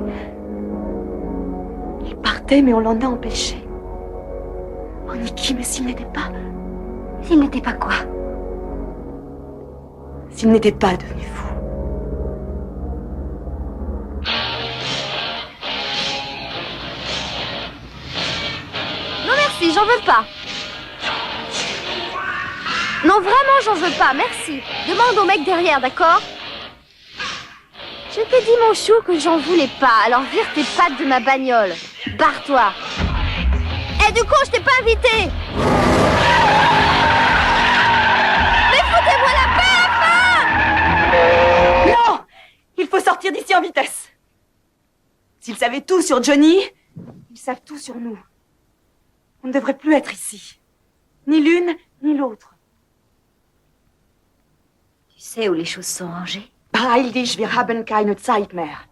Il partait, mais on l'en a empêché. Oh, Nikki, mais s'il n'était pas... S'il n'était pas quoi? S'il n'était pas devenu fou. Non merci, j'en veux pas. Non, vraiment, j'en veux pas, merci. Demande au mec derrière, d'accord? Je t'ai dit, mon chou, que j'en voulais pas, alors vire tes pattes de ma bagnole. Barre-toi. Eh, du coup, je t'ai pas invité. Mais foutez-moi la paix, enfin! Non! Il faut sortir d'ici en vitesse. S'ils savaient tout sur Johnny, ils savent tout sur nous. On ne devrait plus être ici. Ni l'une, ni l'autre. Tu sais où les choses sont rangées? Beeil dich, wir haben keine Zeit mehr.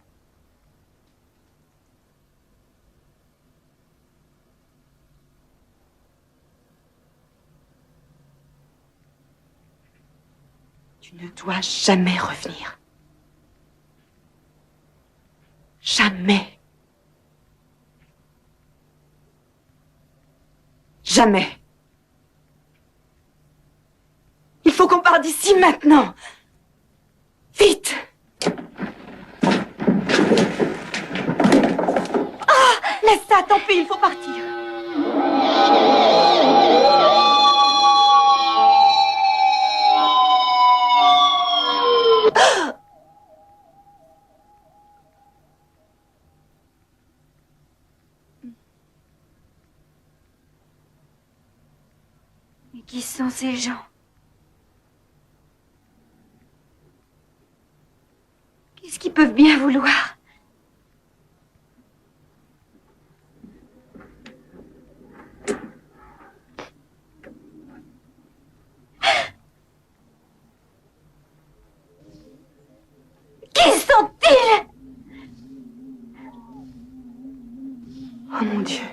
Tu ne dois jamais revenir. Jamais. Jamais. Il faut qu'on parte d'ici maintenant. Vite! Ah! Laisse ça, tant pis, il faut partir. Mais qui sont ces gens? Qu'est-ce qu'ils peuvent bien vouloir? Qui sont-ils? Oh mon Dieu,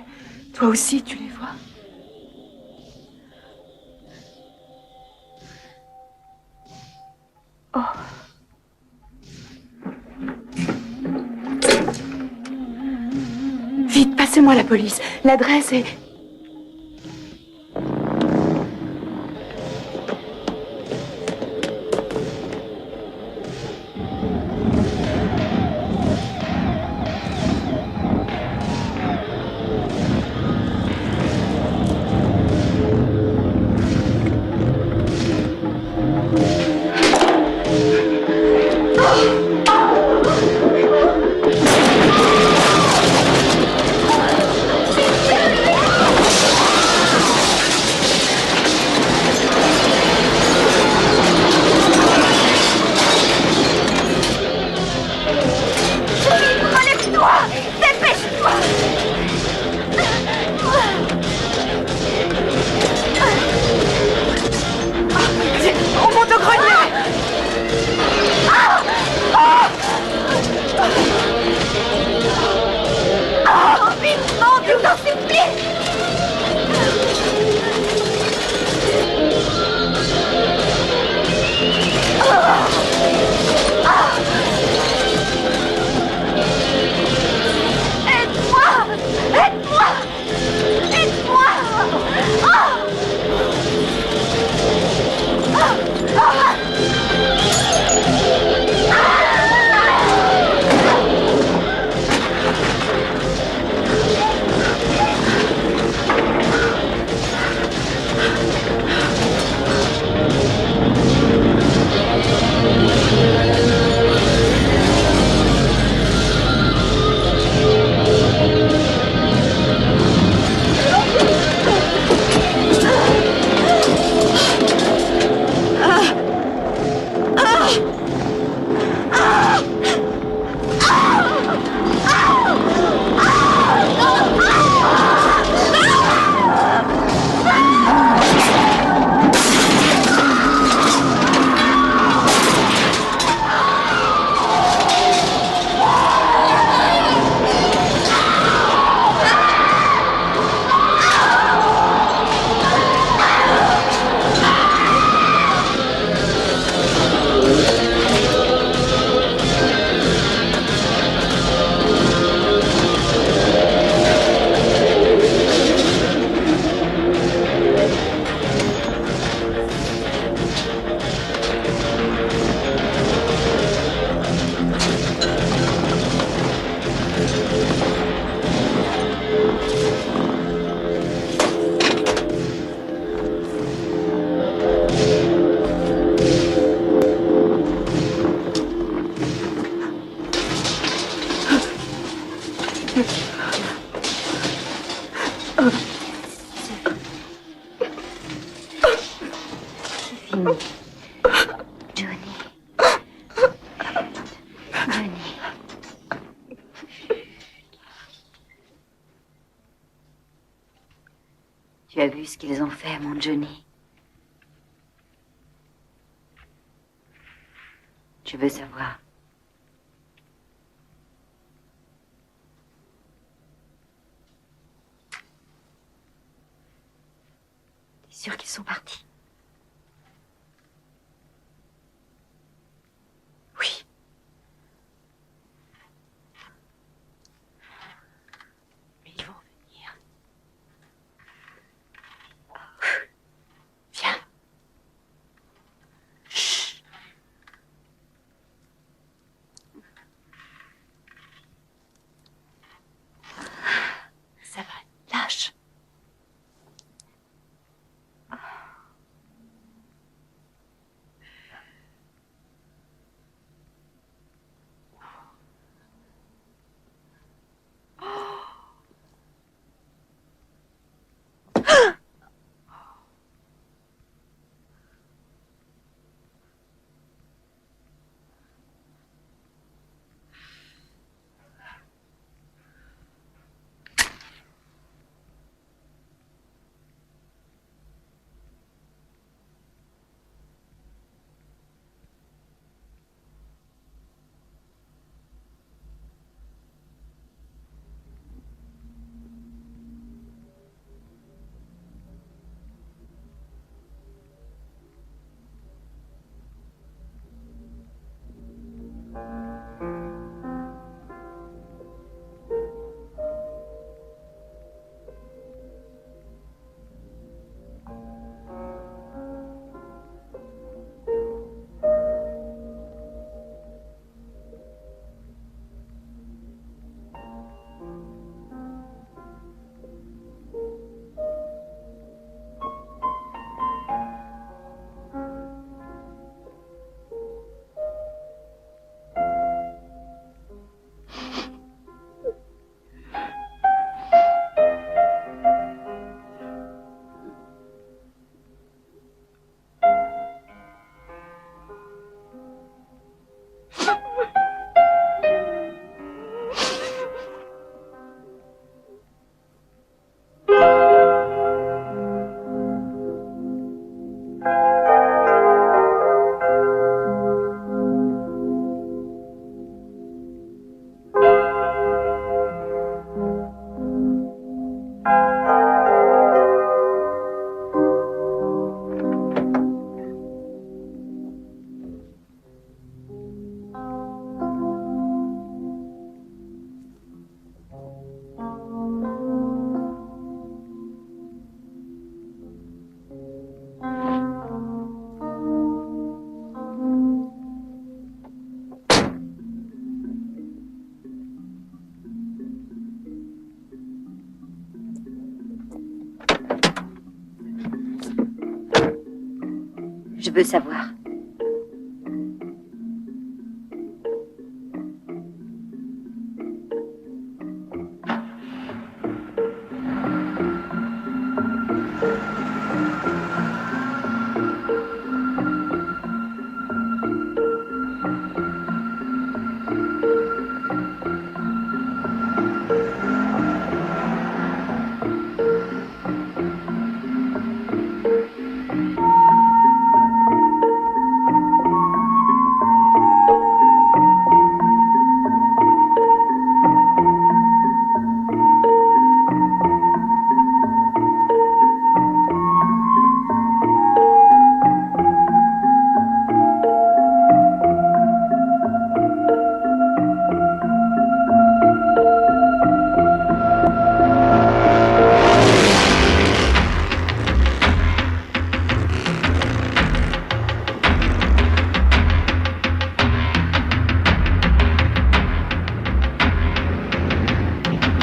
toi aussi tu les vois? Oh. Vite, passez-moi la police. L'adresse est... fini. Johnny. Johnny. Tu as vu ce qu'ils ont fait, mon Johnny? Je veux savoir. T'es sûr qu'ils sont partis? Oui. Mais ils vont revenir. Viens. Chut. Ça va, lâche. Je veux savoir.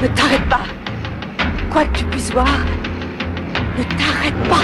Ne t'arrête pas. Quoi que tu puisses voir, ne t'arrête pas.